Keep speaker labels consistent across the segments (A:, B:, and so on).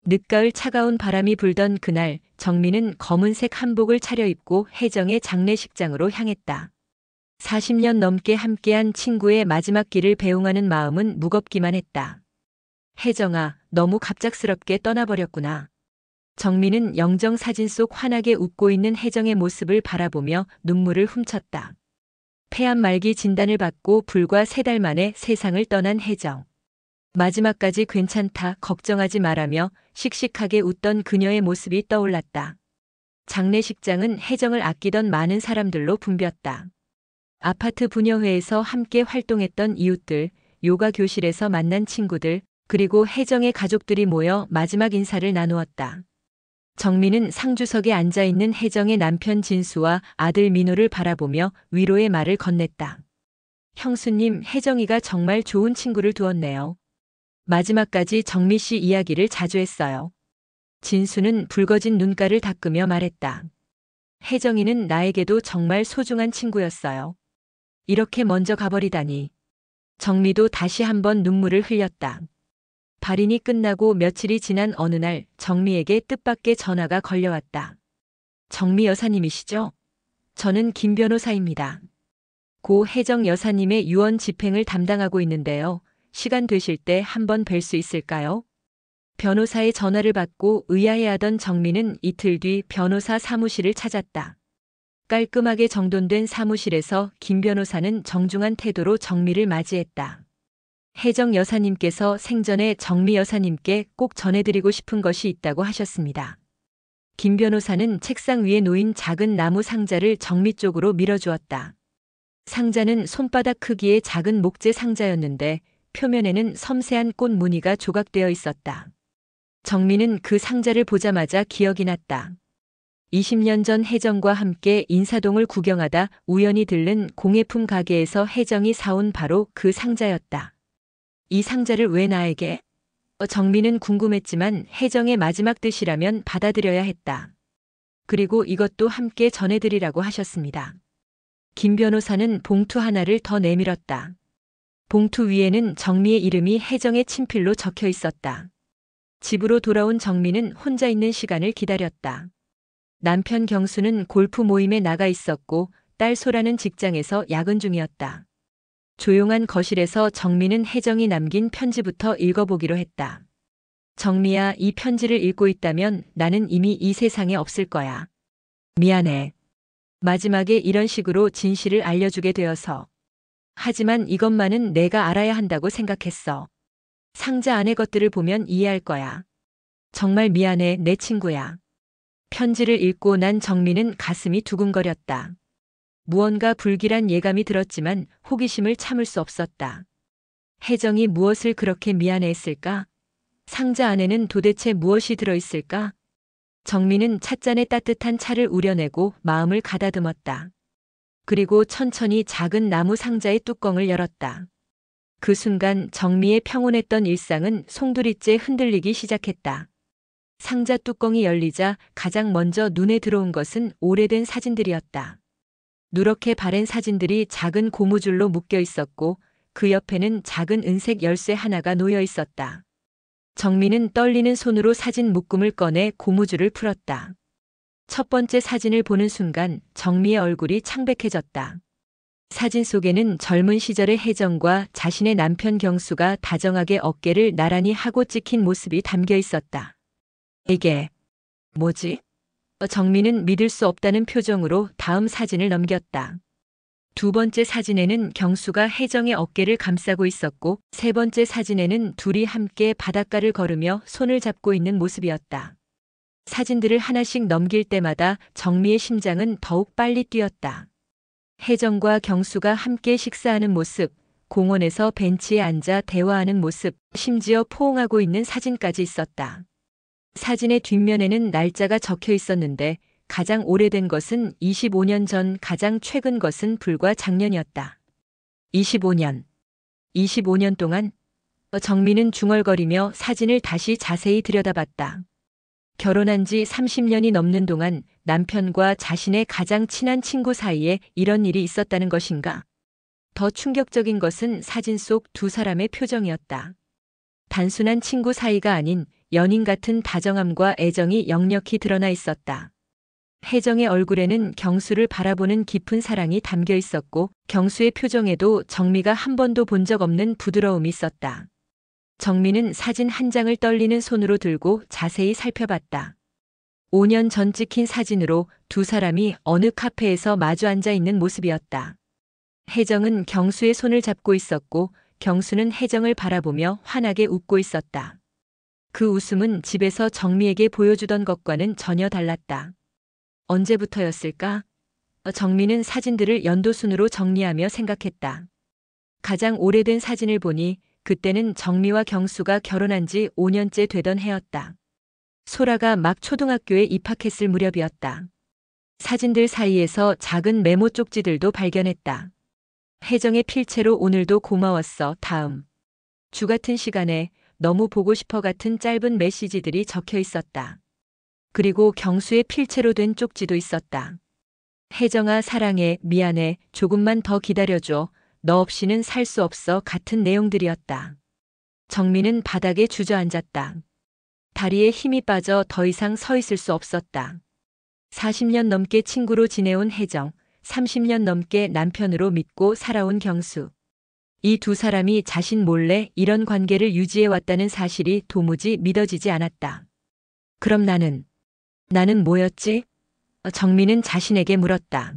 A: 늦가을 차가운 바람이 불던 그날 정민은 검은색 한복을 차려입고 혜정의 장례식장으로 향했다. 40년 넘게 함께한 친구의 마지막 길을 배웅하는 마음은 무겁기만 했다. 혜정아, 너무 갑작스럽게 떠나버렸구나. 정민은 영정 사진 속 환하게 웃고 있는 혜정의 모습을 바라보며 눈물을 훔쳤다. 폐암 말기 진단을 받고 불과 3달 만에 세상을 떠난 혜정. 마지막까지 괜찮다, 걱정하지 말라며 씩씩하게 웃던 그녀의 모습이 떠올랐다. 장례식장은 혜정을 아끼던 많은 사람들로 붐볐다. 아파트 분여회에서 함께 활동했던 이웃들, 요가 교실에서 만난 친구들, 그리고 혜정의 가족들이 모여 마지막 인사를 나누었다. 정민은 상주석에 앉아있는 혜정의 남편 진수와 아들 민호를 바라보며 위로의 말을 건넸다. 형수님, 혜정이가 정말 좋은 친구를 두었네요. 마지막까지 정미 씨 이야기를 자주 했어요. 진수는 붉어진 눈가를 닦으며 말했다. 혜정이는 나에게도 정말 소중한 친구였어요. 이렇게 먼저 가버리다니. 정미도 다시 한번 눈물을 흘렸다. 발인이 끝나고 며칠이 지난 어느 날 정미에게 뜻밖의 전화가 걸려왔다. 정미 여사님이시죠? 저는 김 변호사입니다. 고 혜정 여사님의 유언 집행을 담당하고 있는데요. 시간 되실 때 한번 뵐 수 있을까요? 변호사의 전화를 받고 의아해하던 정민은 이틀 뒤 변호사 사무실을 찾았다. 깔끔하게 정돈된 사무실에서 김 변호사는 정중한 태도로 정미를 맞이했다. 혜정 여사님께서 생전에 정미 여사님께 꼭 전해드리고 싶은 것이 있다고 하셨습니다. 김 변호사는 책상 위에 놓인 작은 나무 상자를 정미 쪽으로 밀어주었다. 상자는 손바닥 크기의 작은 목재 상자였는데 표면에는 섬세한 꽃 무늬가 조각되어 있었다. 정민은 그 상자를 보자마자 기억이 났다. 20년 전 혜정과 함께 인사동을 구경하다 우연히 들른 공예품 가게에서 혜정이 사온 바로 그 상자였다. 이 상자를 왜 나에게? 정민은 궁금했지만 혜정의 마지막 뜻이라면 받아들여야 했다. 그리고 이것도 함께 전해드리라고 하셨습니다. 김 변호사는 봉투 하나를 더 내밀었다. 봉투 위에는 정미의 이름이 혜정의 친필로 적혀 있었다. 집으로 돌아온 정미는 혼자 있는 시간을 기다렸다. 남편 경수는 골프 모임에 나가 있었고 딸 소라는 직장에서 야근 중이었다. 조용한 거실에서 정미는 혜정이 남긴 편지부터 읽어보기로 했다. 정미야, 이 편지를 읽고 있다면 나는 이미 이 세상에 없을 거야. 미안해. 마지막에 이런 식으로 진실을 알려주게 되어서. 하지만 이것만은 내가 알아야 한다고 생각했어. 상자 안의 것들을 보면 이해할 거야. 정말 미안해, 내 친구야. 편지를 읽고 난 정민은 가슴이 두근거렸다. 무언가 불길한 예감이 들었지만 호기심을 참을 수 없었다. 혜정이 무엇을 그렇게 미안해했을까? 상자 안에는 도대체 무엇이 들어있을까? 정민은 찻잔에 따뜻한 차를 우려내고 마음을 가다듬었다. 그리고 천천히 작은 나무 상자의 뚜껑을 열었다. 그 순간 정미의 평온했던 일상은 송두리째 흔들리기 시작했다. 상자 뚜껑이 열리자 가장 먼저 눈에 들어온 것은 오래된 사진들이었다. 누렇게 바랜 사진들이 작은 고무줄로 묶여 있었고 그 옆에는 작은 은색 열쇠 하나가 놓여 있었다. 정미는 떨리는 손으로 사진 묶음을 꺼내 고무줄을 풀었다. 첫 번째 사진을 보는 순간 정미의 얼굴이 창백해졌다. 사진 속에는 젊은 시절의 혜정과 자신의 남편 경수가 다정하게 어깨를 나란히 하고 찍힌 모습이 담겨 있었다. 이게 뭐지? 정미는 믿을 수 없다는 표정으로 다음 사진을 넘겼다. 두 번째 사진에는 경수가 혜정의 어깨를 감싸고 있었고 세 번째 사진에는 둘이 함께 바닷가를 걸으며 손을 잡고 있는 모습이었다. 사진들을 하나씩 넘길 때마다 정미의 심장은 더욱 빨리 뛰었다. 혜정과 경수가 함께 식사하는 모습, 공원에서 벤치에 앉아 대화하는 모습, 심지어 포옹하고 있는 사진까지 있었다. 사진의 뒷면에는 날짜가 적혀 있었는데 가장 오래된 것은 25년 전, 가장 최근 것은 불과 작년이었다. 25년. 25년 동안? 정미는 중얼거리며 사진을 다시 자세히 들여다봤다. 결혼한 지 30년이 넘는 동안 남편과 자신의 가장 친한 친구 사이에 이런 일이 있었다는 것인가? 더 충격적인 것은 사진 속 두 사람의 표정이었다. 단순한 친구 사이가 아닌 연인 같은 다정함과 애정이 역력히 드러나 있었다. 혜정의 얼굴에는 경수를 바라보는 깊은 사랑이 담겨 있었고 경수의 표정에도 정미가 한 번도 본 적 없는 부드러움이 있었다. 정미는 사진 한 장을 떨리는 손으로 들고 자세히 살펴봤다. 5년 전 찍힌 사진으로 두 사람이 어느 카페에서 마주 앉아 있는 모습이었다. 혜정은 경수의 손을 잡고 있었고 경수는 혜정을 바라보며 환하게 웃고 있었다. 그 웃음은 집에서 정미에게 보여주던 것과는 전혀 달랐다. 언제부터였을까? 정미는 사진들을 연도순으로 정리하며 생각했다. 가장 오래된 사진을 보니 그때는 정미와 경수가 결혼한 지 5년째 되던 해였다. 소라가 막 초등학교에 입학했을 무렵이었다. 사진들 사이에서 작은 메모 쪽지들도 발견했다. 혜정의 필체로 오늘도 고마웠어. 다음. 주 같은 시간에 너무 보고 싶어 같은 짧은 메시지들이 적혀 있었다. 그리고 경수의 필체로 된 쪽지도 있었다. 혜정아 사랑해, 미안해, 조금만 더 기다려줘. 너 없이는 살 수 없어 같은 내용들이었다. 정미는 바닥에 주저앉았다. 다리에 힘이 빠져 더 이상 서 있을 수 없었다. 40년 넘게 친구로 지내온 혜정, 30년 넘게 남편으로 믿고 살아온 경수. 이 두 사람이 자신 몰래 이런 관계를 유지해왔다는 사실이 도무지 믿어지지 않았다. 그럼 나는 뭐였지? 정미는 자신에게 물었다.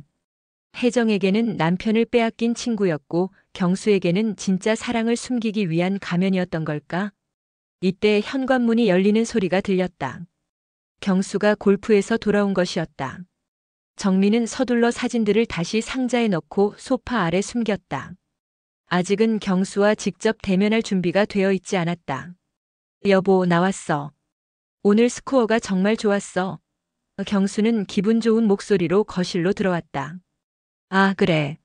A: 혜정에게는 남편을 빼앗긴 친구였고 경수에게는 진짜 사랑을 숨기기 위한 가면이었던 걸까? 이때 현관문이 열리는 소리가 들렸다. 경수가 골프에서 돌아온 것이었다. 정미는 서둘러 사진들을 다시 상자에 넣고 소파 아래 숨겼다. 아직은 경수와 직접 대면할 준비가 되어 있지 않았다. 여보, 나왔어. 오늘 스코어가 정말 좋았어. 경수는 기분 좋은 목소리로 거실로 들어왔다. 아, 그래.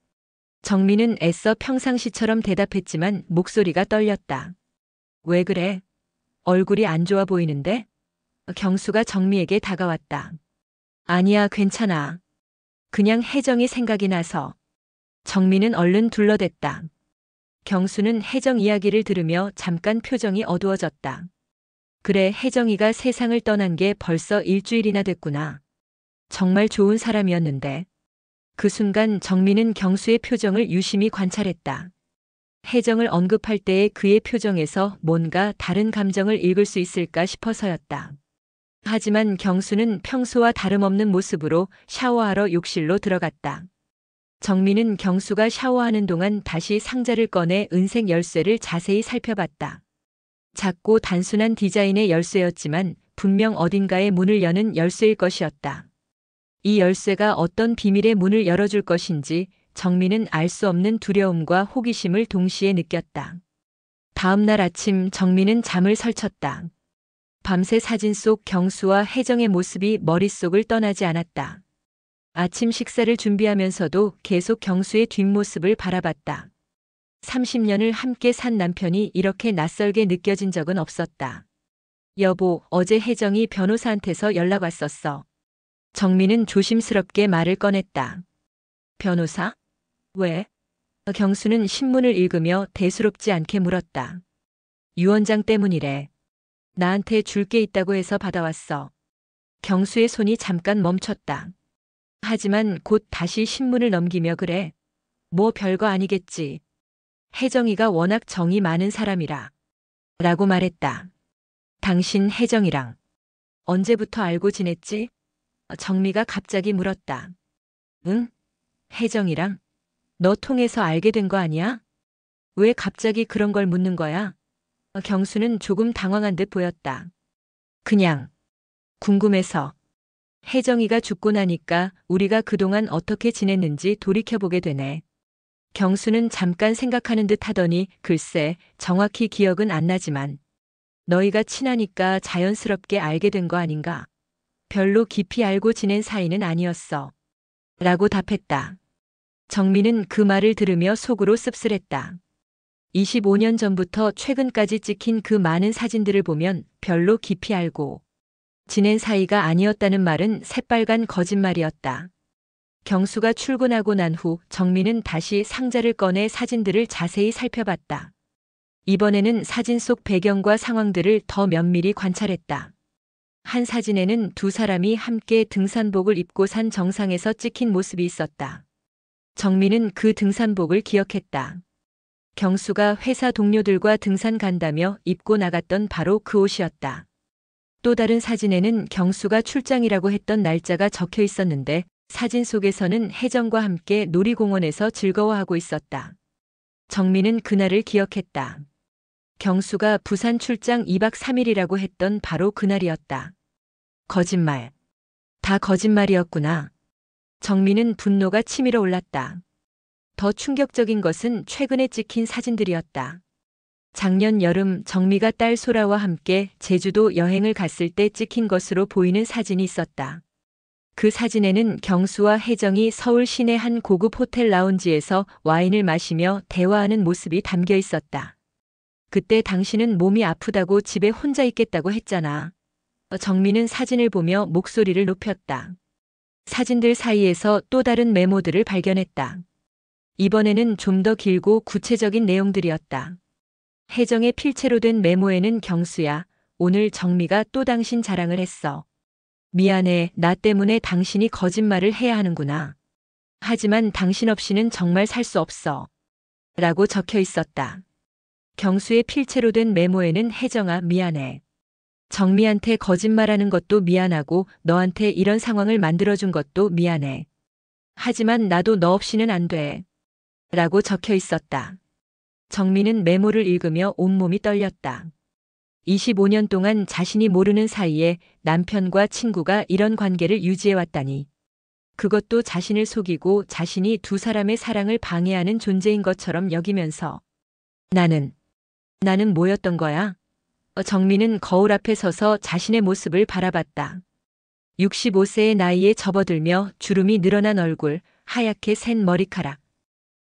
A: 정미는 애써 평상시처럼 대답했지만 목소리가 떨렸다. 왜 그래? 얼굴이 안 좋아 보이는데? 경수가 정미에게 다가왔다. 아니야, 괜찮아. 그냥 혜정이 생각이 나서. 정미는 얼른 둘러댔다. 경수는 혜정 이야기를 들으며 잠깐 표정이 어두워졌다. 그래, 혜정이가 세상을 떠난 게 벌써 일주일이나 됐구나. 정말 좋은 사람이었는데. 그 순간 정미는 경수의 표정을 유심히 관찰했다. 혜정을 언급할 때의 그의 표정에서 뭔가 다른 감정을 읽을 수 있을까 싶어서였다. 하지만 경수는 평소와 다름없는 모습으로 샤워하러 욕실로 들어갔다. 정미는 경수가 샤워하는 동안 다시 상자를 꺼내 은색 열쇠를 자세히 살펴봤다. 작고 단순한 디자인의 열쇠였지만 분명 어딘가의 문을 여는 열쇠일 것이었다. 이 열쇠가 어떤 비밀의 문을 열어줄 것인지 정미는 알 수 없는 두려움과 호기심을 동시에 느꼈다. 다음 날 아침 정미는 잠을 설쳤다. 밤새 사진 속 경수와 혜정의 모습이 머릿속을 떠나지 않았다. 아침 식사를 준비하면서도 계속 경수의 뒷모습을 바라봤다. 30년을 함께 산 남편이 이렇게 낯설게 느껴진 적은 없었다. 여보, 어제 혜정이 변호사한테서 연락 왔었어. 정미는 조심스럽게 말을 꺼냈다. 변호사? 왜? 경수는 신문을 읽으며 대수롭지 않게 물었다. 유원장 때문이래. 나한테 줄 게 있다고 해서 받아왔어. 경수의 손이 잠깐 멈췄다. 하지만 곧 다시 신문을 넘기며 그래. 뭐 별거 아니겠지. 혜정이가 워낙 정이 많은 사람이라. 라고 말했다. 당신 혜정이랑 언제부터 알고 지냈지? 정미가 갑자기 물었다. 응? 혜정이랑? 너 통해서 알게 된 거 아니야? 왜 갑자기 그런 걸 묻는 거야? 경수는 조금 당황한 듯 보였다. 그냥 궁금해서. 혜정이가 죽고 나니까 우리가 그동안 어떻게 지냈는지 돌이켜보게 되네. 경수는 잠깐 생각하는 듯 하더니 글쎄 정확히 기억은 안 나지만 너희가 친하니까 자연스럽게 알게 된 거 아닌가? 별로 깊이 알고 지낸 사이는 아니었어. 라고 답했다. 정미는 그 말을 들으며 속으로 씁쓸했다. 25년 전부터 최근까지 찍힌 그 많은 사진들을 보면 별로 깊이 알고 지낸 사이가 아니었다는 말은 새빨간 거짓말이었다. 경수가 출근하고 난 후 정미는 다시 상자를 꺼내 사진들을 자세히 살펴봤다. 이번에는 사진 속 배경과 상황들을 더 면밀히 관찰했다. 한 사진에는 두 사람이 함께 등산복을 입고 산 정상에서 찍힌 모습이 있었다. 정민은 그 등산복을 기억했다. 경수가 회사 동료들과 등산 간다며 입고 나갔던 바로 그 옷이었다. 또 다른 사진에는 경수가 출장이라고 했던 날짜가 적혀 있었는데 사진 속에서는 혜정과 함께 놀이공원에서 즐거워하고 있었다. 정민은 그날을 기억했다. 경수가 부산 출장 2박 3일이라고 했던 바로 그날이었다. 거짓말. 다 거짓말이었구나. 정민은 분노가 치밀어 올랐다. 더 충격적인 것은 최근에 찍힌 사진들이었다. 작년 여름 정미가 딸 소라와 함께 제주도 여행을 갔을 때 찍힌 것으로 보이는 사진이 있었다. 그 사진에는 경수와 혜정이 서울 시내 한 고급 호텔 라운지에서 와인을 마시며 대화하는 모습이 담겨 있었다. 그때 당신은 몸이 아프다고 집에 혼자 있겠다고 했잖아. 정민은 사진을 보며 목소리를 높였다. 사진들 사이에서 또 다른 메모들을 발견했다. 이번에는 좀 더 길고 구체적인 내용들이었다. 혜정의 필체로 된 메모에는 경수야, 오늘 정미가 또 당신 자랑을 했어. 미안해, 나 때문에 당신이 거짓말을 해야 하는구나. 하지만 당신 없이는 정말 살 수 없어. 라고 적혀 있었다. 경수의 필체로 된 메모에는 혜정아, 미안해. 정미한테 거짓말하는 것도 미안하고 너한테 이런 상황을 만들어준 것도 미안해. 하지만 나도 너 없이는 안 돼. 라고 적혀 있었다. 정미는 메모를 읽으며 온몸이 떨렸다. 25년 동안 자신이 모르는 사이에 남편과 친구가 이런 관계를 유지해왔다니. 그것도 자신을 속이고 자신이 두 사람의 사랑을 방해하는 존재인 것처럼 여기면서. 나는 뭐였던 거야? 정민은 거울 앞에 서서 자신의 모습을 바라봤다. 65세의 나이에 접어들며 주름이 늘어난 얼굴, 하얗게 샌 머리카락.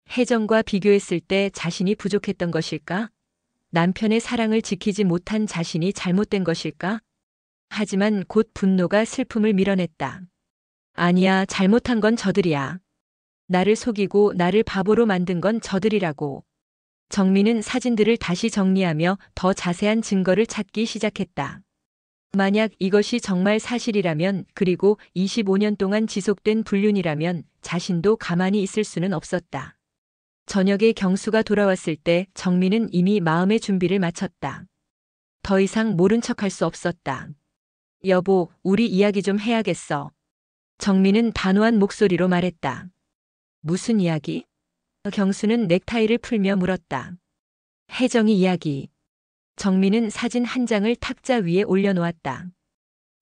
A: 혜정과 비교했을 때 자신이 부족했던 것일까? 남편의 사랑을 지키지 못한 자신이 잘못된 것일까? 하지만 곧 분노가 슬픔을 밀어냈다. 아니야, 잘못한 건 저들이야. 나를 속이고 나를 바보로 만든 건 저들이라고. 정민은 사진들을 다시 정리하며 더 자세한 증거를 찾기 시작했다. 만약 이것이 정말 사실이라면, 그리고 25년 동안 지속된 불륜이라면 자신도 가만히 있을 수는 없었다. 저녁에 경수가 돌아왔을 때 정민은 이미 마음의 준비를 마쳤다. 더 이상 모른 척할 수 없었다. 여보, 우리 이야기 좀 해야겠어. 정민은 단호한 목소리로 말했다. 무슨 이야기? 경수는 넥타이를 풀며 물었다. 혜정이 이야기. 정민은 사진 한 장을 탁자 위에 올려놓았다.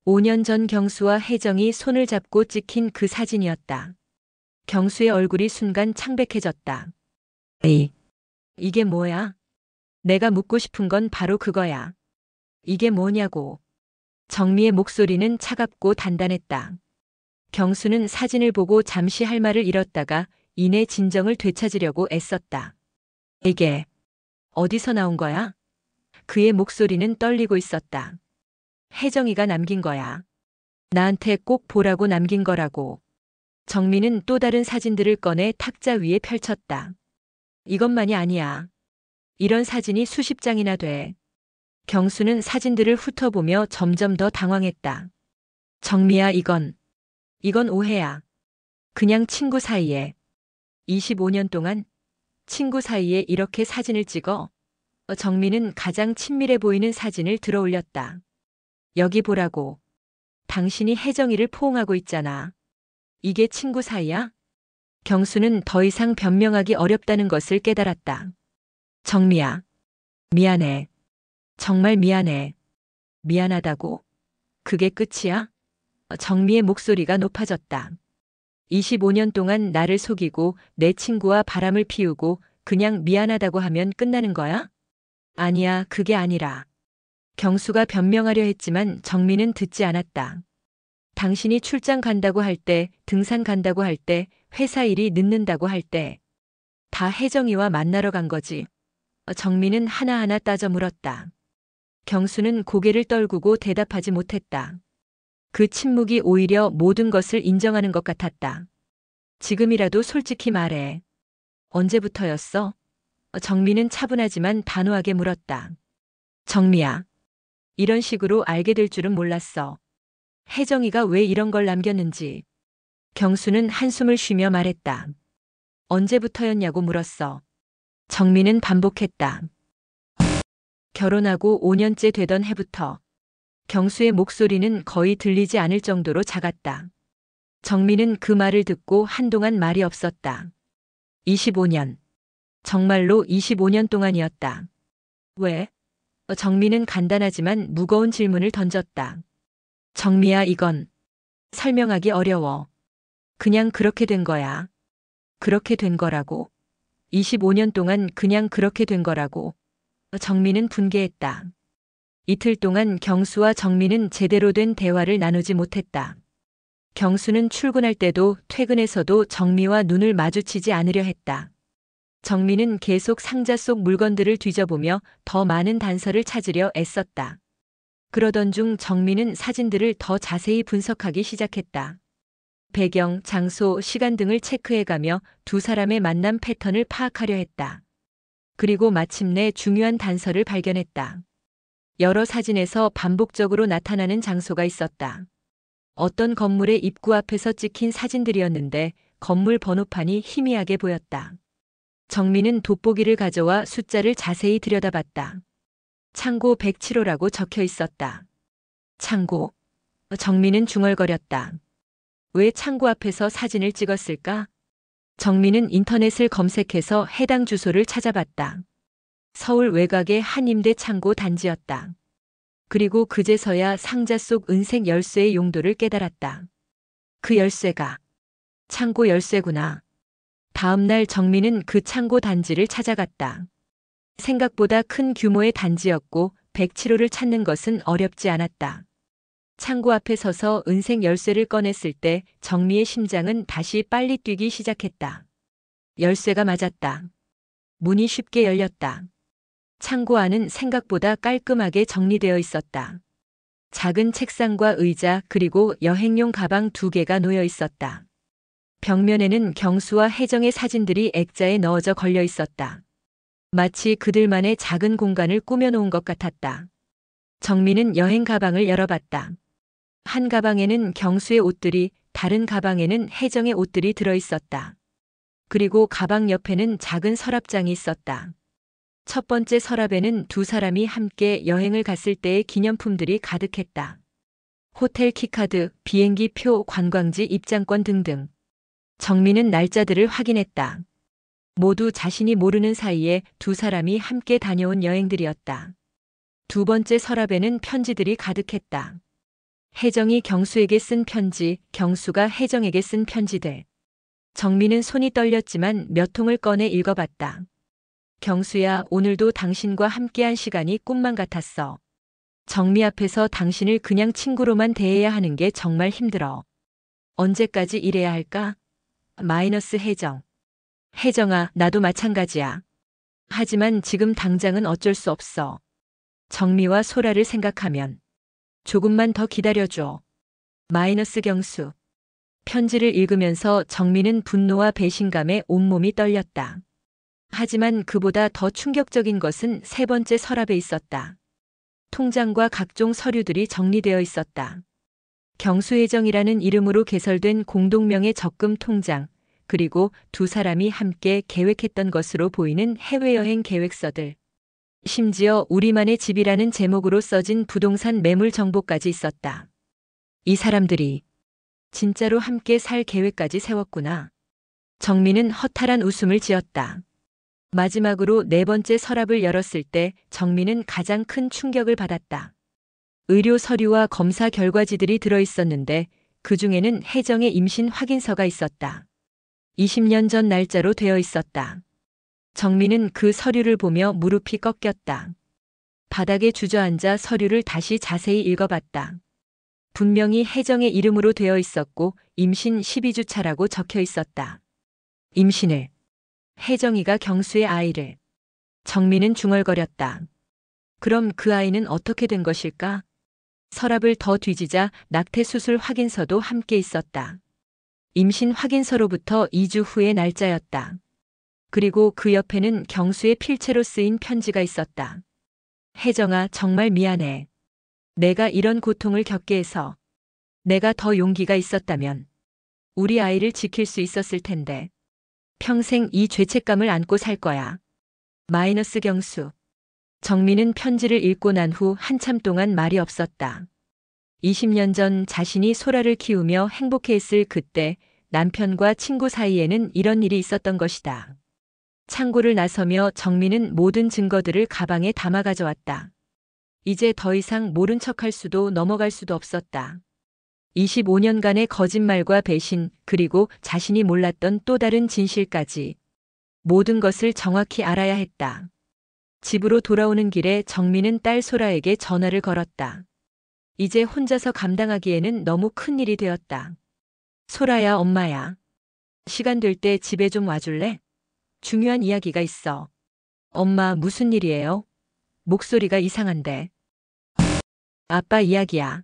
A: 5년 전 경수와 혜정이 손을 잡고 찍힌 그 사진이었다. 경수의 얼굴이 순간 창백해졌다. 에이, 이게 뭐야? 내가 묻고 싶은 건 바로 그거야. 이게 뭐냐고. 정미의 목소리는 차갑고 단단했다. 경수는 사진을 보고 잠시 할 말을 잃었다가 이내 진정을 되찾으려고 애썼다. 이게 어디서 나온 거야? 그의 목소리는 떨리고 있었다. 혜정이가 남긴 거야. 나한테 꼭 보라고 남긴 거라고. 정민은 또 다른 사진들을 꺼내 탁자 위에 펼쳤다. 이것만이 아니야. 이런 사진이 수십 장이나 돼. 경수는 사진들을 훑어보며 점점 더 당황했다. 정미야, 이건 오해야. 그냥 친구 사이에. 25년 동안 친구 사이에 이렇게 사진을 찍어? 정민은 가장 친밀해 보이는 사진을 들어 올렸다. 여기 보라고. 당신이 혜정이를 포옹하고 있잖아. 이게 친구 사이야? 경수는 더 이상 변명하기 어렵다는 것을 깨달았다. 정미야. 미안해. 정말 미안해. 미안하다고? 그게 끝이야? 정미의 목소리가 높아졌다. 25년 동안 나를 속이고 내 친구와 바람을 피우고 그냥 미안하다고 하면 끝나는 거야? 아니야, 그게 아니라. 경수가 변명하려 했지만 정민은 듣지 않았다. 당신이 출장 간다고 할 때, 등산 간다고 할 때, 회사 일이 늦는다고 할 때, 다 혜정이와 만나러 간 거지. 정민은 하나하나 따져 물었다. 경수는 고개를 떨구고 대답하지 못했다. 그 침묵이 오히려 모든 것을 인정하는 것 같았다. 지금이라도 솔직히 말해. 언제부터였어? 정미는 차분하지만 단호하게 물었다. 정미야, 이런 식으로 알게 될 줄은 몰랐어. 혜정이가 왜 이런 걸 남겼는지. 경수는 한숨을 쉬며 말했다. 언제부터였냐고 물었어. 정미는 반복했다. 결혼하고 5년째 되던 해부터. 경수의 목소리는 거의 들리지 않을 정도로 작았다. 정미는 그 말을 듣고 한동안 말이 없었다. 25년. 정말로 25년 동안이었다. 왜? 정미는 간단하지만 무거운 질문을 던졌다. 정미야, 이건 설명하기 어려워. 그냥 그렇게 된 거야. 그렇게 된 거라고. 25년 동안 그냥 그렇게 된 거라고. 정미는 분개했다. 이틀 동안 경수와 정미는 제대로 된 대화를 나누지 못했다. 경수는 출근할 때도 퇴근해서도 정미와 눈을 마주치지 않으려 했다. 정미는 계속 상자 속 물건들을 뒤져보며 더 많은 단서를 찾으려 애썼다. 그러던 중 정미는 사진들을 더 자세히 분석하기 시작했다. 배경, 장소, 시간 등을 체크해가며 두 사람의 만남 패턴을 파악하려 했다. 그리고 마침내 중요한 단서를 발견했다. 여러 사진에서 반복적으로 나타나는 장소가 있었다. 어떤 건물의 입구 앞에서 찍힌 사진들이었는데 건물 번호판이 희미하게 보였다. 정미는 돋보기를 가져와 숫자를 자세히 들여다봤다. 창고 107호라고 적혀 있었다. 창고. 정미는 중얼거렸다. 왜 창고 앞에서 사진을 찍었을까? 정미는 인터넷을 검색해서 해당 주소를 찾아봤다. 서울 외곽의 한 임대 창고 단지였다. 그리고 그제서야 상자 속 은색 열쇠의 용도를 깨달았다. 그 열쇠가 창고 열쇠구나. 다음 날 정미는 그 창고 단지를 찾아갔다. 생각보다 큰 규모의 단지였고 107호를 찾는 것은 어렵지 않았다. 창고 앞에 서서 은색 열쇠를 꺼냈을 때 정미의 심장은 다시 빨리 뛰기 시작했다. 열쇠가 맞았다. 문이 쉽게 열렸다. 창고 안은 생각보다 깔끔하게 정리되어 있었다. 작은 책상과 의자 그리고 여행용 가방 2개가 놓여 있었다. 벽면에는 경수와 혜정의 사진들이 액자에 넣어져 걸려 있었다. 마치 그들만의 작은 공간을 꾸며놓은 것 같았다. 정미는 여행 가방을 열어봤다. 한 가방에는 경수의 옷들이, 다른 가방에는 혜정의 옷들이 들어있었다. 그리고 가방 옆에는 작은 서랍장이 있었다. 첫 번째 서랍에는 두 사람이 함께 여행을 갔을 때의 기념품들이 가득했다. 호텔 키카드, 비행기 표, 관광지 입장권 등등. 정미는 날짜들을 확인했다. 모두 자신이 모르는 사이에 두 사람이 함께 다녀온 여행들이었다. 두 번째 서랍에는 편지들이 가득했다. 혜정이 경수에게 쓴 편지, 경수가 혜정에게 쓴 편지들. 정미는 손이 떨렸지만 몇 통을 꺼내 읽어봤다. 경수야, 오늘도 당신과 함께한 시간이 꿈만 같았어. 정미 앞에서 당신을 그냥 친구로만 대해야 하는 게 정말 힘들어. 언제까지 이래야 할까? 마이너스 혜정. 혜정아, 나도 마찬가지야. 하지만 지금 당장은 어쩔 수 없어. 정미와 소라를 생각하면. 조금만 더 기다려줘. 마이너스 경수. 편지를 읽으면서 정미는 분노와 배신감에 온몸이 떨렸다. 하지만 그보다 더 충격적인 것은 세 번째 서랍에 있었다. 통장과 각종 서류들이 정리되어 있었다. 경수혜정이라는 이름으로 개설된 공동명의 적금 통장, 그리고 두 사람이 함께 계획했던 것으로 보이는 해외여행 계획서들. 심지어 우리만의 집이라는 제목으로 써진 부동산 매물 정보까지 있었다. 이 사람들이 진짜로 함께 살 계획까지 세웠구나. 정미는 허탈한 웃음을 지었다. 마지막으로 네 번째 서랍을 열었을 때 정미는 가장 큰 충격을 받았다. 의료 서류와 검사 결과지들이 들어있었는데 그 중에는 혜정의 임신 확인서가 있었다. 20년 전 날짜로 되어 있었다. 정미는 그 서류를 보며 무릎이 꺾였다. 바닥에 주저앉아 서류를 다시 자세히 읽어봤다. 분명히 혜정의 이름으로 되어 있었고 임신 12주 차라고 적혀 있었다. 임신을. 혜정이가 경수의 아이를. 정미는 중얼거렸다. 그럼 그 아이는 어떻게 된 것일까? 서랍을 더 뒤지자 낙태수술 확인서도 함께 있었다. 임신 확인서로부터 2주 후의 날짜였다. 그리고 그 옆에는 경수의 필체로 쓰인 편지가 있었다. 혜정아, 정말 미안해. 내가 이런 고통을 겪게 해서. 내가 더 용기가 있었다면 우리 아이를 지킬 수 있었을 텐데. 평생 이 죄책감을 안고 살 거야. 마이너스 경수. 정민은 편지를 읽고 난 후 한참 동안 말이 없었다. 20년 전 자신이 소라를 키우며 행복해했을 그때 남편과 친구 사이에는 이런 일이 있었던 것이다. 창고를 나서며 정민은 모든 증거들을 가방에 담아 가져왔다. 이제 더 이상 모른 척할 수도 넘어갈 수도 없었다. 25년간의 거짓말과 배신, 그리고 자신이 몰랐던 또 다른 진실까지. 모든 것을 정확히 알아야 했다. 집으로 돌아오는 길에 정민은 딸 소라에게 전화를 걸었다. 이제 혼자서 감당하기에는 너무 큰 일이 되었다. 소라야, 엄마야. 시간 될 때 집에 좀 와줄래? 중요한 이야기가 있어. 엄마, 무슨 일이에요? 목소리가 이상한데. 아빠 이야기야.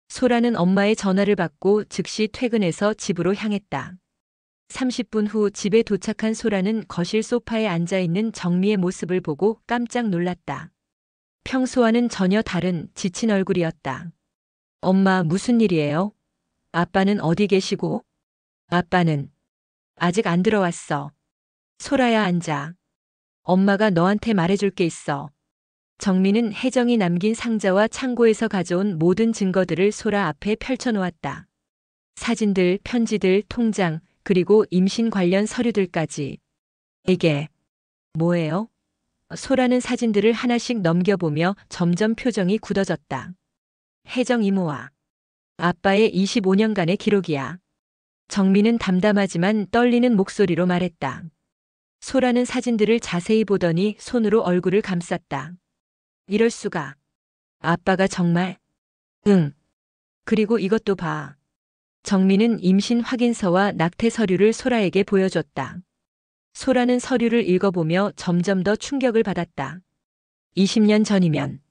A: 소라는 엄마의 전화를 받고 즉시 퇴근해서 집으로 향했다. 30분 후 집에 도착한 소라는 거실 소파에 앉아 있는 정미의 모습을 보고 깜짝 놀랐다. 평소와는 전혀 다른 지친 얼굴이었다. 엄마, 무슨 일이에요? 아빠는 어디 계시고? 아빠는 아직 안 들어왔어. 소라야, 앉아. 엄마가 너한테 말해줄 게 있어. 정민은 혜정이 남긴 상자와 창고에서 가져온 모든 증거들을 소라 앞에 펼쳐놓았다. 사진들, 편지들, 통장, 그리고 임신 관련 서류들까지. 이게 뭐예요? 소라는 사진들을 하나씩 넘겨보며 점점 표정이 굳어졌다. 혜정 이모와 아빠의 25년간의 기록이야. 정민은 담담하지만 떨리는 목소리로 말했다. 소라는 사진들을 자세히 보더니 손으로 얼굴을 감쌌다. 이럴 수가. 아빠가 정말. 응. 그리고 이것도 봐. 정민은 임신 확인서와 낙태 서류를 소라에게 보여줬다. 소라는 서류를 읽어보며 점점 더 충격을 받았다. 20년 전이면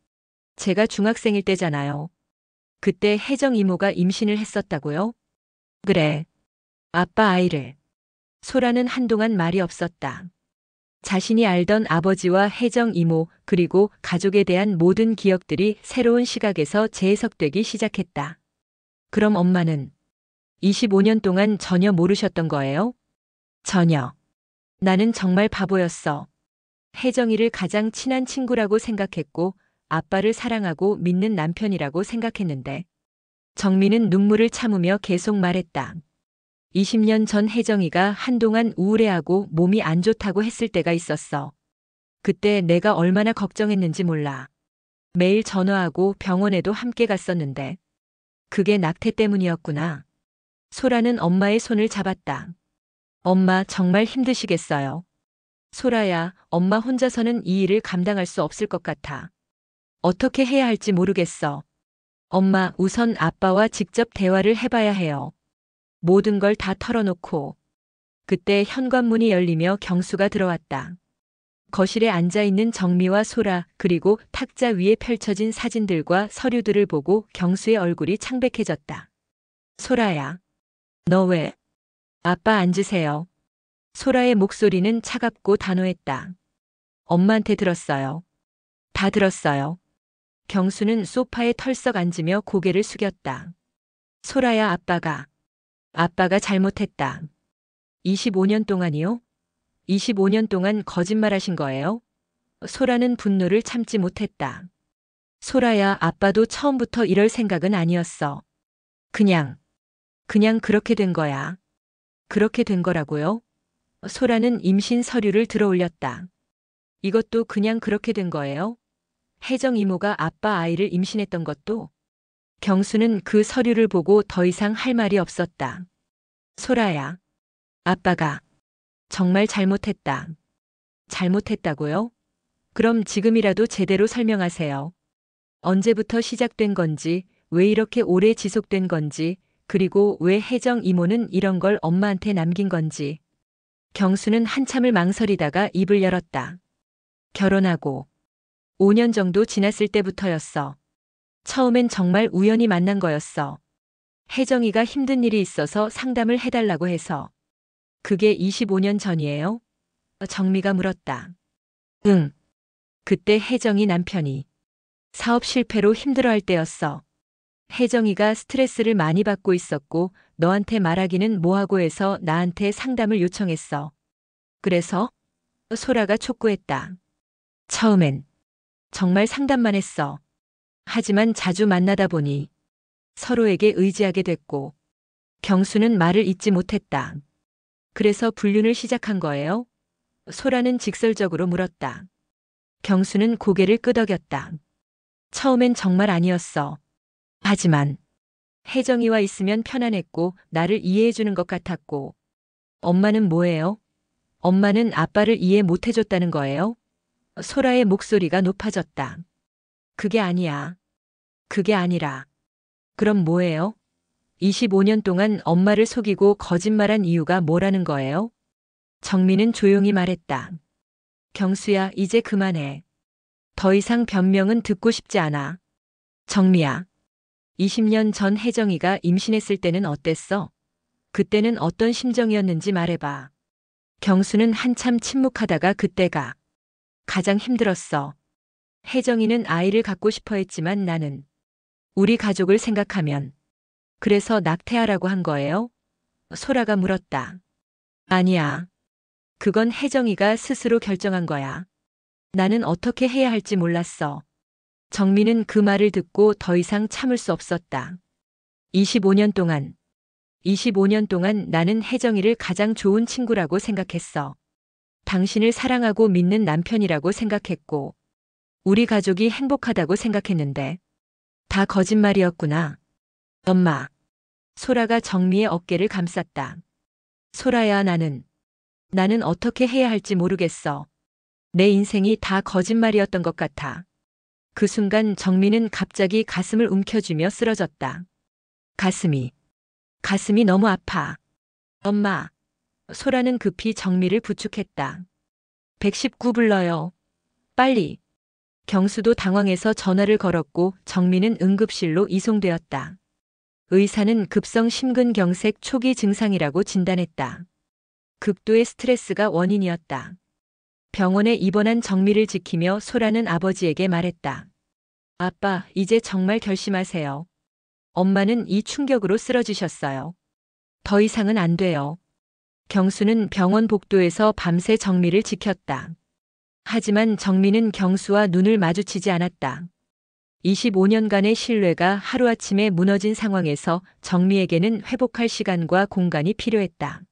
A: 제가 중학생일 때잖아요. 그때 혜정 이모가 임신을 했었다고요? 그래. 아빠 아이를. 소라는 한동안 말이 없었다. 자신이 알던 아버지와 혜정 이모, 그리고 가족에 대한 모든 기억들이 새로운 시각에서 재해석되기 시작했다. 그럼 엄마는 25년 동안 전혀 모르셨던 거예요? 전혀. 나는 정말 바보였어. 혜정이를 가장 친한 친구라고 생각했고 아빠를 사랑하고 믿는 남편이라고 생각했는데. 정민은 눈물을 참으며 계속 말했다. 20년 전 혜정이가 한동안 우울해하고 몸이 안 좋다고 했을 때가 있었어. 그때 내가 얼마나 걱정했는지 몰라. 매일 전화하고 병원에도 함께 갔었는데. 그게 낙태 때문이었구나. 소라는 엄마의 손을 잡았다. 엄마, 정말 힘드시겠어요. 소라야, 엄마 혼자서는 이 일을 감당할 수 없을 것 같아. 어떻게 해야 할지 모르겠어. 엄마, 우선 아빠와 직접 대화를 해봐야 해요. 모든 걸 다 털어놓고. 그때 현관문이 열리며 경수가 들어왔다. 거실에 앉아있는 정미와 소라, 그리고 탁자 위에 펼쳐진 사진들과 서류들을 보고 경수의 얼굴이 창백해졌다. 소라야. 너 왜? 아빠 앉으세요. 소라의 목소리는 차갑고 단호했다. 엄마한테 들었어요. 다 들었어요. 경수는 소파에 털썩 앉으며 고개를 숙였다. 소라야, 아빠가 잘못했다. 25년 동안이요? 25년 동안 거짓말하신 거예요? 소라는 분노를 참지 못했다. 소라야, 아빠도 처음부터 이럴 생각은 아니었어. 그냥 그렇게 된 거야. 그렇게 된 거라고요? 소라는 임신 서류를 들어 올렸다. 이것도 그냥 그렇게 된 거예요? 혜정 이모가 아빠 아이를 임신했던 것도? 경수는 그 서류를 보고 더 이상 할 말이 없었다. 소라야. 아빠가 정말 잘못했다. 잘못했다고요? 그럼 지금이라도 제대로 설명하세요. 언제부터 시작된 건지, 왜 이렇게 오래 지속된 건지, 그리고 왜 혜정 이모는 이런 걸 엄마한테 남긴 건지. 경수는 한참을 망설이다가 입을 열었다. 결혼하고 5년 정도 지났을 때부터였어. 처음엔 정말 우연히 만난 거였어. 혜정이가 힘든 일이 있어서 상담을 해달라고 해서. 그게 25년 전이에요? 정미가 물었다. 응. 그때 혜정이 남편이 사업 실패로 힘들어할 때였어. 혜정이가 스트레스를 많이 받고 있었고 너한테 말하기는 뭐하고 해서 나한테 상담을 요청했어. 그래서 소라가 촉구했다. 처음엔 정말 상담만 했어. 하지만 자주 만나다 보니 서로에게 의지하게 됐고 경수는 말을 잇지 못했다. 그래서 불륜을 시작한 거예요? 소라는 직설적으로 물었다. 경수는 고개를 끄덕였다. 처음엔 정말 아니었어. 하지만 혜정이와 있으면 편안했고 나를 이해해주는 것 같았고 엄마는 뭐예요? 엄마는 아빠를 이해 못해줬다는 거예요? 소라의 목소리가 높아졌다. 그게 아니야. 그게 아니라. 그럼 뭐예요? 25년 동안 엄마를 속이고 거짓말한 이유가 뭐라는 거예요? 정민은 조용히 말했다. 경수야, 이제 그만해. 더 이상 변명은 듣고 싶지 않아. 정미야, 20년 전 혜정이가 임신했을 때는 어땠어? 그때는 어떤 심정이었는지 말해봐. 경수는 한참 침묵하다가 그때가 가장 힘들었어. 혜정이는 아이를 갖고 싶어 했지만 나는 우리 가족을 생각하면 그래서 낙태하라고 한 거예요? 소라가 물었다. 아니야. 그건 혜정이가 스스로 결정한 거야. 나는 어떻게 해야 할지 몰랐어. 정민은 그 말을 듣고 더 이상 참을 수 없었다. 25년 동안, 25년 동안 나는 혜정이를 가장 좋은 친구라고 생각했어. 당신을 사랑하고 믿는 남편이라고 생각했고, 우리 가족이 행복하다고 생각했는데, 다 거짓말이었구나. 엄마. 소라가 정미의 어깨를 감쌌다. 소라야, 나는 어떻게 해야 할지 모르겠어. 내 인생이 다 거짓말이었던 것 같아. 그 순간 정민은 갑자기 가슴을 움켜쥐며 쓰러졌다. 가슴이 너무 아파. 엄마. 소라는 급히 정미를 부축했다. 119 불러요. 빨리. 경수도 당황해서 전화를 걸었고 정민은 응급실로 이송되었다. 의사는 급성 심근경색 초기 증상이라고 진단했다. 극도의 스트레스가 원인이었다. 병원에 입원한 정미를 지키며 소라는 아버지에게 말했다. 아빠, 이제 정말 결심하세요. 엄마는 이 충격으로 쓰러지셨어요. 더 이상은 안 돼요. 경수는 병원 복도에서 밤새 정미를 지켰다. 하지만 정미는 경수와 눈을 마주치지 않았다. 25년간의 신뢰가 하루아침에 무너진 상황에서 정미에게는 회복할 시간과 공간이 필요했다.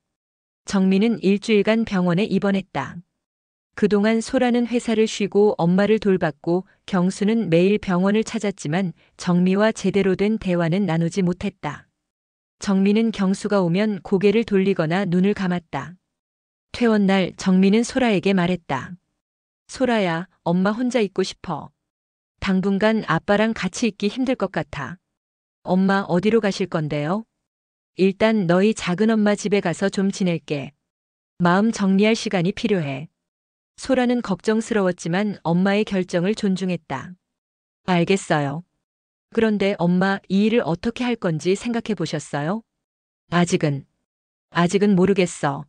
A: 정미는 일주일간 병원에 입원했다. 그동안 소라는 회사를 쉬고 엄마를 돌봤고 경수는 매일 병원을 찾았지만 정미와 제대로 된 대화는 나누지 못했다. 정미는 경수가 오면 고개를 돌리거나 눈을 감았다. 퇴원날 정미는 소라에게 말했다. 소라야, 엄마 혼자 있고 싶어. 당분간 아빠랑 같이 있기 힘들 것 같아. 엄마 어디로 가실 건데요? 일단 너희 작은 엄마 집에 가서 좀 지낼게. 마음 정리할 시간이 필요해. 소라는 걱정스러웠지만 엄마의 결정을 존중했다. 알겠어요. 그런데 엄마, 이 일을 어떻게 할 건지 생각해 보셨어요? 아직은 모르겠어.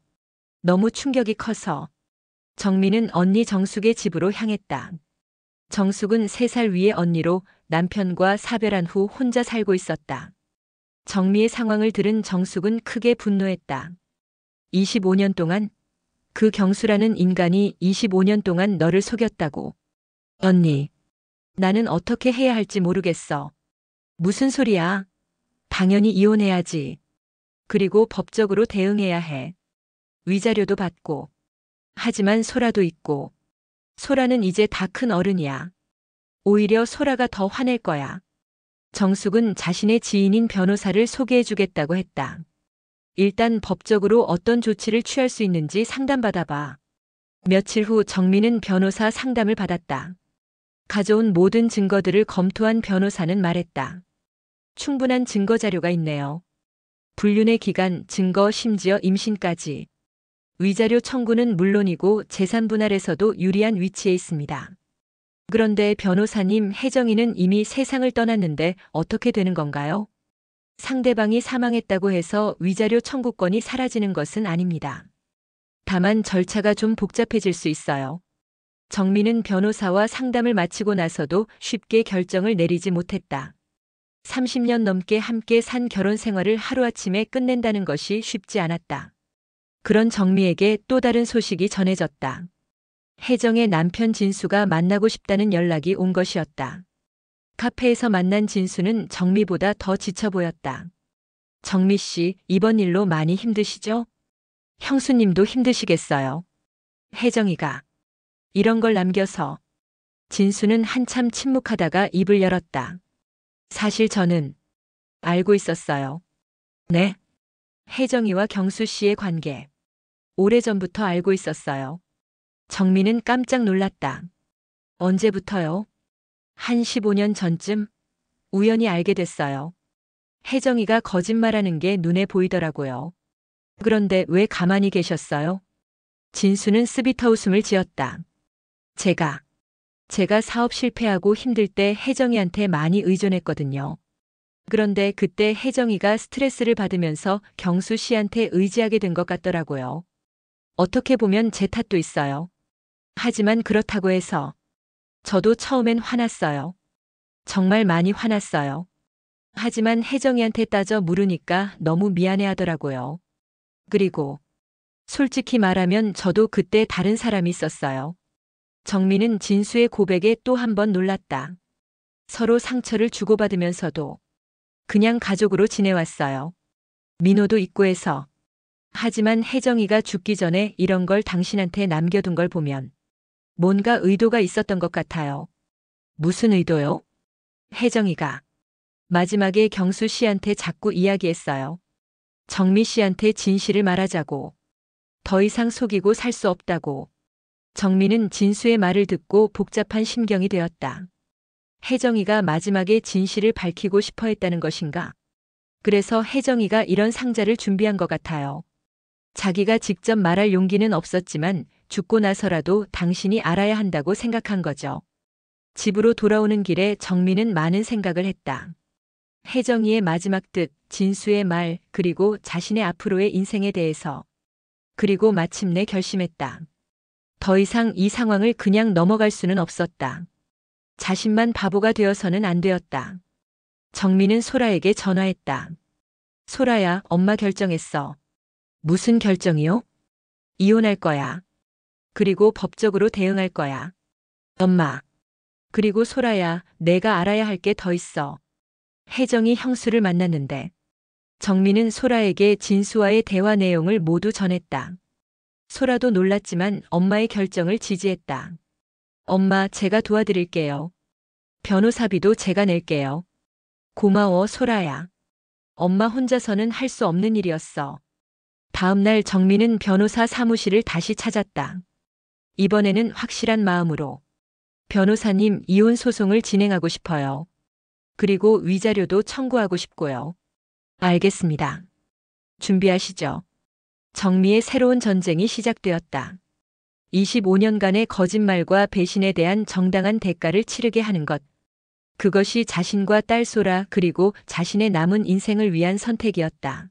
A: 너무 충격이 커서. 정민은 언니 정숙의 집으로 향했다. 정숙은 3살 위의 언니로 남편과 사별한 후 혼자 살고 있었다. 정미의 상황을 들은 정숙은 크게 분노했다. 25년 동안 그 경수라는 인간이 25년 동안 너를 속였다고. 언니, 나는 어떻게 해야 할지 모르겠어. 무슨 소리야? 당연히 이혼해야지. 그리고 법적으로 대응해야 해. 위자료도 받고. 하지만 소라도 있고. 소라는 이제 다 큰 어른이야. 오히려 소라가 더 화낼 거야. 정숙은 자신의 지인인 변호사를 소개해주겠다고 했다. 일단 법적으로 어떤 조치를 취할 수 있는지 상담받아봐. 며칠 후 정민은 변호사 상담을 받았다. 가져온 모든 증거들을 검토한 변호사는 말했다. 충분한 증거 자료가 있네요. 불륜의 기간, 증거, 심지어 임신까지. 위자료 청구는 물론이고 재산 분할에서도 유리한 위치에 있습니다. 그런데 변호사님, 혜정이는 이미 세상을 떠났는데 어떻게 되는 건가요? 상대방이 사망했다고 해서 위자료 청구권이 사라지는 것은 아닙니다. 다만 절차가 좀 복잡해질 수 있어요. 정미는 변호사와 상담을 마치고 나서도 쉽게 결정을 내리지 못했다. 30년 넘게 함께 산 결혼 생활을 하루아침에 끝낸다는 것이 쉽지 않았다. 그런 정미에게 또 다른 소식이 전해졌다. 혜정의 남편 진수가 만나고 싶다는 연락이 온 것이었다. 카페에서 만난 진수는 정미보다 더 지쳐 보였다. 정미 씨, 이번 일로 많이 힘드시죠? 형수님도 힘드시겠어요. 혜정이가 이런 걸 남겨서. 진수는 한참 침묵하다가 입을 열었다. 사실 저는 알고 있었어요. 네? 혜정이와 경수 씨의 관계. 오래전부터 알고 있었어요. 정미는 깜짝 놀랐다. 언제부터요? 한 15년 전쯤 우연히 알게 됐어요. 혜정이가 거짓말하는 게 눈에 보이더라고요. 그런데 왜 가만히 계셨어요? 진수는 스비터 웃음을 지었다. 제가 사업 실패하고 힘들 때 혜정이한테 많이 의존했거든요. 그런데 그때 혜정이가 스트레스를 받으면서 경수 씨한테 의지하게 된 것 같더라고요. 어떻게 보면 제 탓도 있어요. 하지만 그렇다고 해서 저도 처음엔 화났어요. 정말 많이 화났어요. 하지만 혜정이한테 따져 물으니까 너무 미안해 하더라고요. 그리고 솔직히 말하면 저도 그때 다른 사람이 있었어요. 정미는 진수의 고백에 또 한 번 놀랐다. 서로 상처를 주고받으면서도 그냥 가족으로 지내왔어요. 민호도 있고 해서. 하지만 혜정이가 죽기 전에 이런 걸 당신한테 남겨둔 걸 보면 뭔가 의도가 있었던 것 같아요. 무슨 의도요? 혜정이가 마지막에 경수 씨한테 자꾸 이야기했어요. 정미 씨한테 진실을 말하자고. 더 이상 속이고 살 수 없다고. 정미는 진수의 말을 듣고 복잡한 심경이 되었다. 혜정이가 마지막에 진실을 밝히고 싶어 했다는 것인가? 그래서 혜정이가 이런 상자를 준비한 것 같아요. 자기가 직접 말할 용기는 없었지만 죽고 나서라도 당신이 알아야 한다고 생각한 거죠. 집으로 돌아오는 길에 정미는 많은 생각을 했다. 혜정이의 마지막 뜻, 진수의 말, 그리고 자신의 앞으로의 인생에 대해서. 그리고 마침내 결심했다. 더 이상 이 상황을 그냥 넘어갈 수는 없었다. 자신만 바보가 되어서는 안 되었다. 정미는 소라에게 전화했다. 소라야, 엄마 결정했어. 무슨 결정이요? 이혼할 거야. 그리고 법적으로 대응할 거야. 엄마. 그리고 소라야, 내가 알아야 할 게 더 있어. 혜정이 형수를 만났는데. 정미는 소라에게 진수와의 대화 내용을 모두 전했다. 소라도 놀랐지만 엄마의 결정을 지지했다. 엄마, 제가 도와드릴게요. 변호사비도 제가 낼게요. 고마워, 소라야. 엄마 혼자서는 할 수 없는 일이었어. 다음 날 정미는 변호사 사무실을 다시 찾았다. 이번에는 확실한 마음으로. 변호사님, 이혼 소송을 진행하고 싶어요. 그리고 위자료도 청구하고 싶고요. 알겠습니다. 준비하시죠. 정미의 새로운 전쟁이 시작되었다. 25년간의 거짓말과 배신에 대한 정당한 대가를 치르게 하는 것. 그것이 자신과 딸 소라 그리고 자신의 남은 인생을 위한 선택이었다.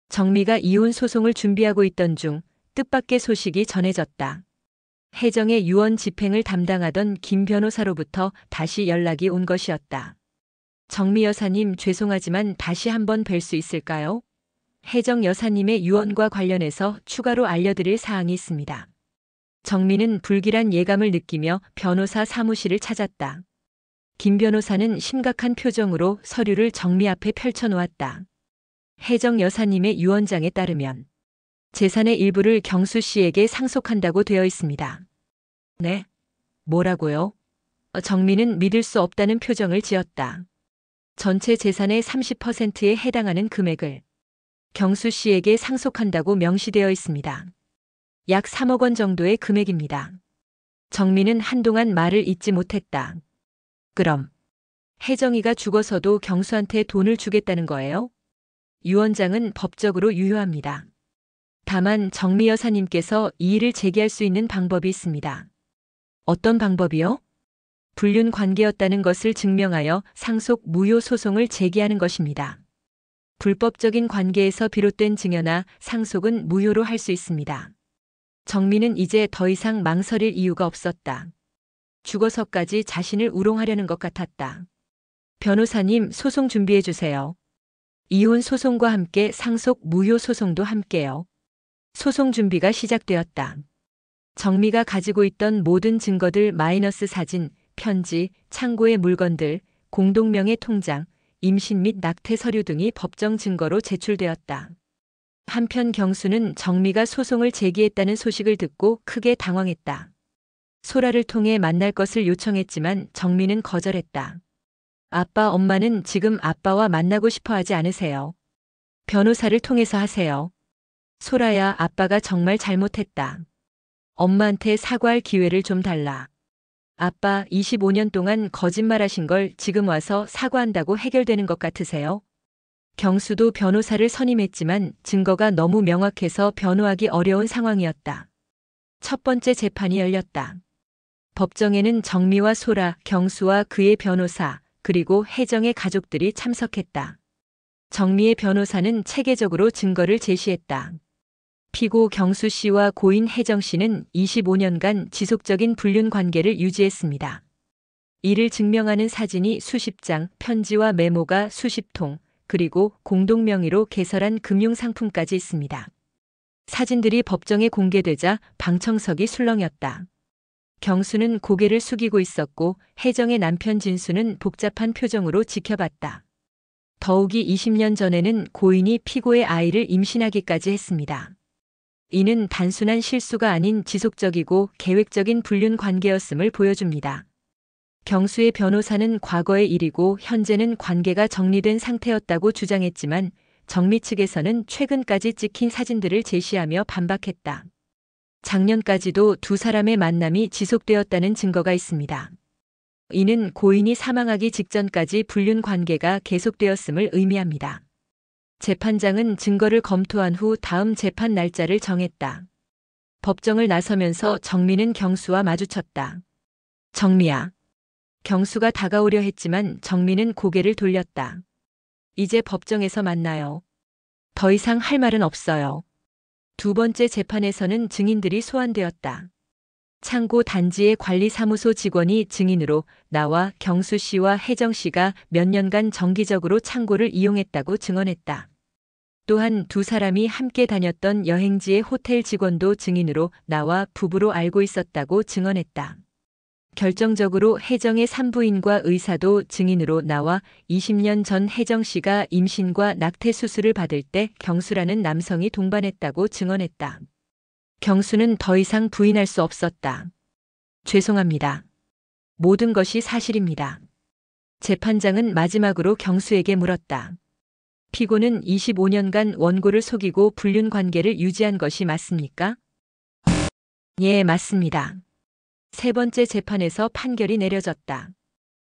A: 정미가 이혼 소송을 준비하고 있던 중 뜻밖의 소식이 전해졌다. 혜정의 유언 집행을 담당하던 김 변호사로부터 다시 연락이 온 것이었다. 정미 여사님, 죄송하지만 다시 한번 뵐 수 있을까요? 혜정 여사님의 유언과 관련해서 추가로 알려드릴 사항이 있습니다. 정미는 불길한 예감을 느끼며 변호사 사무실을 찾았다. 김 변호사는 심각한 표정으로 서류를 정미 앞에 펼쳐놓았다. 혜정 여사님의 유언장에 따르면 재산의 일부를 경수 씨에게 상속한다고 되어 있습니다. 네? 뭐라고요? 정미는 믿을 수 없다는 표정을 지었다. 전체 재산의 30%에 해당하는 금액을 경수 씨에게 상속한다고 명시되어 있습니다. 약 3억 원 정도의 금액입니다. 정미는 한동안 말을 잇지 못했다. 그럼 혜정이가 죽어서도 경수한테 돈을 주겠다는 거예요? 유언장은 법적으로 유효합니다. 다만 정미 여사님께서 이의를 제기할 수 있는 방법이 있습니다. 어떤 방법이요? 불륜 관계였다는 것을 증명하여 상속 무효 소송을 제기하는 것입니다. 불법적인 관계에서 비롯된 증여나 상속은 무효로 할 수 있습니다. 정미는 이제 더 이상 망설일 이유가 없었다. 죽어서까지 자신을 우롱하려는 것 같았다. 변호사님, 소송 준비해 주세요. 이혼 소송과 함께 상속 무효 소송도 함께요. 소송 준비가 시작되었다. 정미가 가지고 있던 모든 증거들 마이너스 사진, 편지, 창고의 물건들, 공동명의 통장, 임신 및 낙태 서류 등이 법정 증거로 제출되었다. 한편 경수는 정미가 소송을 제기했다는 소식을 듣고 크게 당황했다. 소라를 통해 만날 것을 요청했지만 정미는 거절했다. 아빠, 엄마는 지금 아빠와 만나고 싶어 하지 않으세요. 변호사를 통해서 하세요. 소라야, 아빠가 정말 잘못했다. 엄마한테 사과할 기회를 좀 달라. 아빠, 25년 동안 거짓말하신 걸 지금 와서 사과한다고 해결되는 것 같으세요? 경수도 변호사를 선임했지만 증거가 너무 명확해서 변호하기 어려운 상황이었다. 첫 번째 재판이 열렸다. 법정에는 정미와 소라, 경수와 그의 변호사, 그리고 혜정의 가족들이 참석했다. 정미의 변호사는 체계적으로 증거를 제시했다. 피고 경수 씨와 고인 혜정 씨는 25년간 지속적인 불륜 관계를 유지했습니다. 이를 증명하는 사진이 수십 장, 편지와 메모가 수십 통, 그리고 공동명의로 개설한 금융상품까지 있습니다. 사진들이 법정에 공개되자 방청석이 술렁였다. 경수는 고개를 숙이고 있었고 혜정의 남편 진수는 복잡한 표정으로 지켜봤다. 더욱이 20년 전에는 고인이 피고의 아이를 임신하기까지 했습니다. 이는 단순한 실수가 아닌 지속적이고 계획적인 불륜 관계였음을 보여줍니다. 경수의 변호사는 과거의 일이고 현재는 관계가 정리된 상태였다고 주장했지만 정미 측에서는 최근까지 찍힌 사진들을 제시하며 반박했다. 작년까지도 두 사람의 만남이 지속되었다는 증거가 있습니다. 이는 고인이 사망하기 직전까지 불륜 관계가 계속되었음을 의미합니다. 재판장은 증거를 검토한 후 다음 재판 날짜를 정했다. 법정을 나서면서 정미는 경수와 마주쳤다. 정미야. 경수가 다가오려 했지만 정미는 고개를 돌렸다. 이제 법정에서 만나요. 더 이상 할 말은 없어요. 두 번째 재판에서는 증인들이 소환되었다. 창고 단지의 관리사무소 직원이 증인으로 나와 경수 씨와 혜정 씨가 몇 년간 정기적으로 창고를 이용했다고 증언했다. 또한 두 사람이 함께 다녔던 여행지의 호텔 직원도 증인으로 나와 부부로 알고 있었다고 증언했다. 결정적으로 혜정의 산부인과 의사도 증인으로 나와 20년 전 혜정 씨가 임신과 낙태 수술을 받을 때 경수라는 남성이 동반했다고 증언했다. 경수는 더 이상 부인할 수 없었다. 죄송합니다. 모든 것이 사실입니다. 재판장은 마지막으로 경수에게 물었다. 피고는 25년간 원고를 속이고 불륜 관계를 유지한 것이 맞습니까? 예, 맞습니다. 세 번째 재판에서 판결이 내려졌다.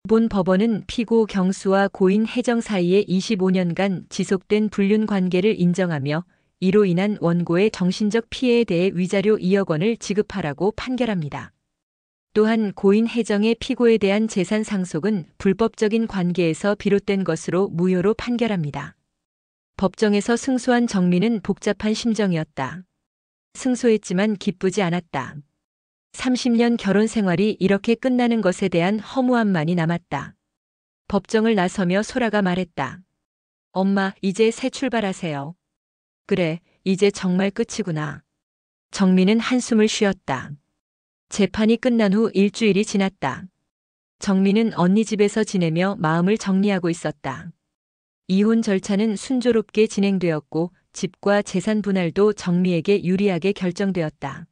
A: 본 법원은 피고 경수와 고인 혜정 사이의 25년간 지속된 불륜 관계를 인정하며 이로 인한 원고의 정신적 피해에 대해 위자료 2억 원을 지급하라고 판결합니다. 또한 고인 혜정의 피고에 대한 재산 상속은 불법적인 관계에서 비롯된 것으로 무효로 판결합니다. 법정에서 승소한 정미는 복잡한 심정이었다. 승소했지만 기쁘지 않았다. 30년 결혼 생활이 이렇게 끝나는 것에 대한 허무함만이 남았다. 법정을 나서며 소라가 말했다. 엄마, 이제 새 출발하세요. 그래, 이제 정말 끝이구나. 정미는 한숨을 쉬었다. 재판이 끝난 후 일주일이 지났다. 정미는 언니 집에서 지내며 마음을 정리하고 있었다. 이혼 절차는 순조롭게 진행되었고 집과 재산 분할도 정미에게 유리하게 결정되었다.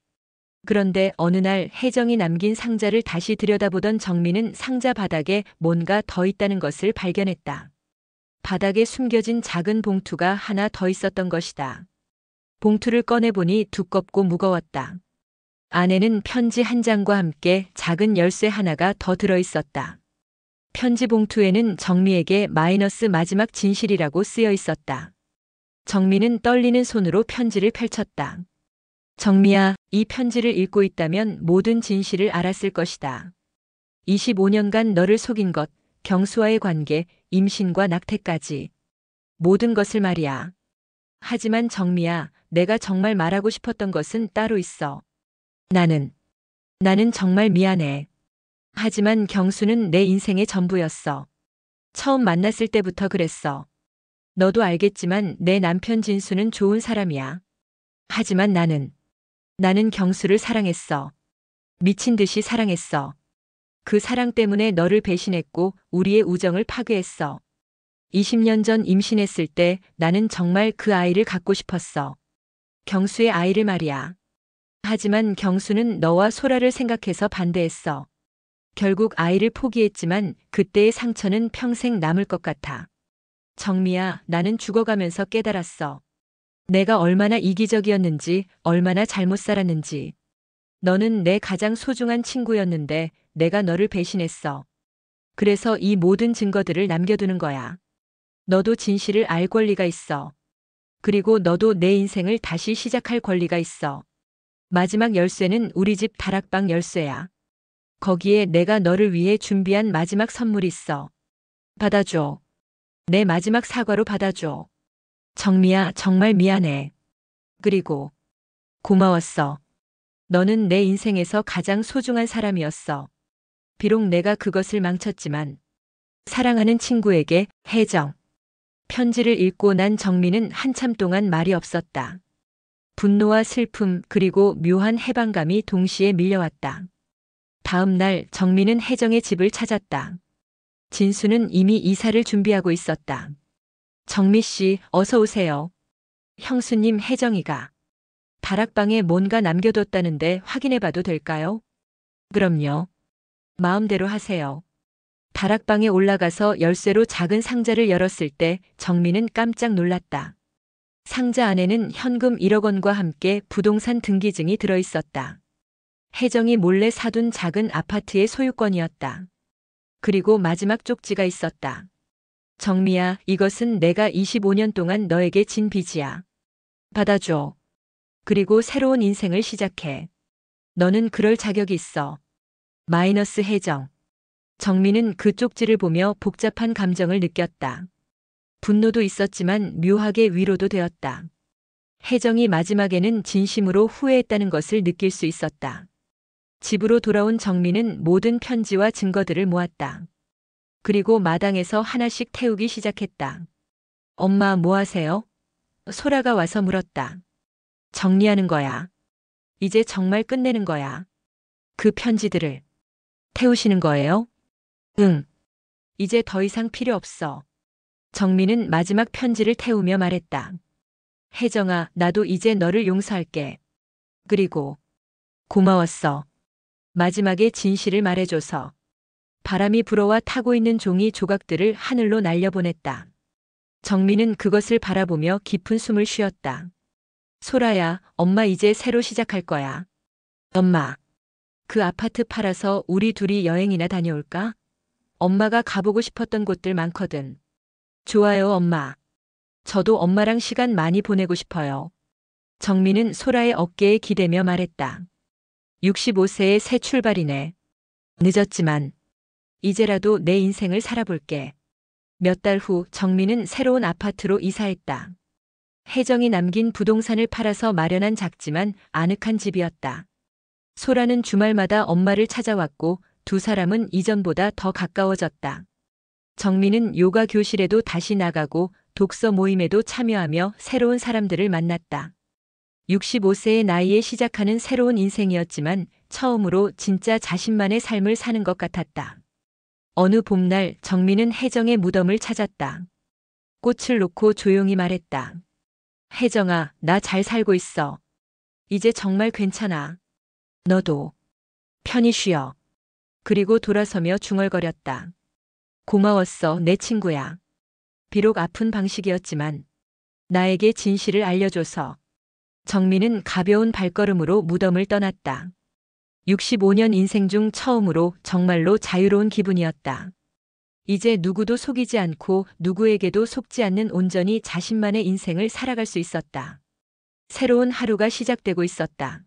A: 그런데 어느 날 혜정이 남긴 상자를 다시 들여다보던 정미는 상자 바닥에 뭔가 더 있다는 것을 발견했다. 바닥에 숨겨진 작은 봉투가 하나 더 있었던 것이다. 봉투를 꺼내보니 두껍고 무거웠다. 안에는 편지 한 장과 함께 작은 열쇠 하나가 더 들어있었다. 편지 봉투에는 정미에게 마이너스 마지막 진실이라고 쓰여 있었다. 정미는 떨리는 손으로 편지를 펼쳤다. 정미야, 이 편지를 읽고 있다면 모든 진실을 알았을 것이다. 25년간 너를 속인 것, 경수와의 관계, 임신과 낙태까지. 모든 것을 말이야. 하지만 정미야, 내가 정말 말하고 싶었던 것은 따로 있어. 나는, 나는 정말 미안해. 하지만 경수는 내 인생의 전부였어. 처음 만났을 때부터 그랬어. 너도 알겠지만 내 남편 진수는 좋은 사람이야. 하지만 나는 경수를 사랑했어. 미친 듯이 사랑했어. 그 사랑 때문에 너를 배신했고 우리의 우정을 파괴했어. 20년 전 임신했을 때 나는 정말 그 아이를 갖고 싶었어. 경수의 아이를 말이야. 하지만 경수는 너와 소라를 생각해서 반대했어. 결국 아이를 포기했지만 그때의 상처는 평생 남을 것 같아. 정미야, 나는 죽어가면서 깨달았어. 내가 얼마나 이기적이었는지, 얼마나 잘못 살았는지. 너는 내 가장 소중한 친구였는데 내가 너를 배신했어. 그래서 이 모든 증거들을 남겨두는 거야. 너도 진실을 알 권리가 있어. 그리고 너도 내 인생을 다시 시작할 권리가 있어. 마지막 열쇠는 우리 집 다락방 열쇠야. 거기에 내가 너를 위해 준비한 마지막 선물이 있어. 받아줘. 내 마지막 사과로 받아줘. 정미야, 정말 미안해. 그리고 고마웠어. 너는 내 인생에서 가장 소중한 사람이었어. 비록 내가 그것을 망쳤지만 사랑하는 친구에게 혜정. 편지를 읽고 난 정미는 한참 동안 말이 없었다. 분노와 슬픔 그리고 묘한 해방감이 동시에 밀려왔다. 다음 날 정미는 혜정의 집을 찾았다. 진수는 이미 이사를 준비하고 있었다. 정미 씨, 어서 오세요. 형수님 혜정이가 다락방에 뭔가 남겨뒀다는데 확인해봐도 될까요? 그럼요. 마음대로 하세요. 다락방에 올라가서 열쇠로 작은 상자를 열었을 때 정미는 깜짝 놀랐다. 상자 안에는 현금 1억 원과 함께 부동산 등기증이 들어있었다. 혜정이 몰래 사둔 작은 아파트의 소유권이었다. 그리고 마지막 쪽지가 있었다. 정미야, 이것은 내가 25년 동안 너에게 진 빚이야. 받아줘. 그리고 새로운 인생을 시작해. 너는 그럴 자격이 있어. 마이너스 혜정. 정미는 그 쪽지를 보며 복잡한 감정을 느꼈다. 분노도 있었지만 묘하게 위로도 되었다. 혜정이 마지막에는 진심으로 후회했다는 것을 느낄 수 있었다. 집으로 돌아온 정미는 모든 편지와 증거들을 모았다. 그리고 마당에서 하나씩 태우기 시작했다. 엄마, 뭐 하세요? 소라가 와서 물었다. 정리하는 거야. 이제 정말 끝내는 거야. 그 편지들을 태우시는 거예요? 응. 이제 더 이상 필요 없어. 정미는 마지막 편지를 태우며 말했다. 혜정아, 나도 이제 너를 용서할게. 그리고 고마웠어. 마지막에 진실을 말해줘서. 바람이 불어와 타고 있는 종이 조각들을 하늘로 날려보냈다. 정미는 그것을 바라보며 깊은 숨을 쉬었다. 소라야, 엄마 이제 새로 시작할 거야. 엄마, 그 아파트 팔아서 우리 둘이 여행이나 다녀올까? 엄마가 가보고 싶었던 곳들 많거든. 좋아요, 엄마. 저도 엄마랑 시간 많이 보내고 싶어요. 정미는 소라의 어깨에 기대며 말했다. 65세의 새 출발이네. 늦었지만 이제라도 내 인생을 살아볼게. 몇 달 후 정미는 새로운 아파트로 이사했다. 혜정이 남긴 부동산을 팔아서 마련한 작지만 아늑한 집이었다. 소라는 주말마다 엄마를 찾아왔고 두 사람은 이전보다 더 가까워졌다. 정미는 요가 교실에도 다시 나가고 독서 모임에도 참여하며 새로운 사람들을 만났다. 65세의 나이에 시작하는 새로운 인생이었지만 처음으로 진짜 자신만의 삶을 사는 것 같았다. 어느 봄날 정미는 혜정의 무덤을 찾았다. 꽃을 놓고 조용히 말했다. 혜정아, 나 잘 살고 있어. 이제 정말 괜찮아. 너도 편히 쉬어. 그리고 돌아서며 중얼거렸다. 고마웠어, 내 친구야. 비록 아픈 방식이었지만 나에게 진실을 알려줘서. 정미는 가벼운 발걸음으로 무덤을 떠났다. 65년 인생 중 처음으로 정말로 자유로운 기분이었다. 이제 누구도 속이지 않고 누구에게도 속지 않는 온전히 자신만의 인생을 살아갈 수 있었다. 새로운 하루가 시작되고 있었다.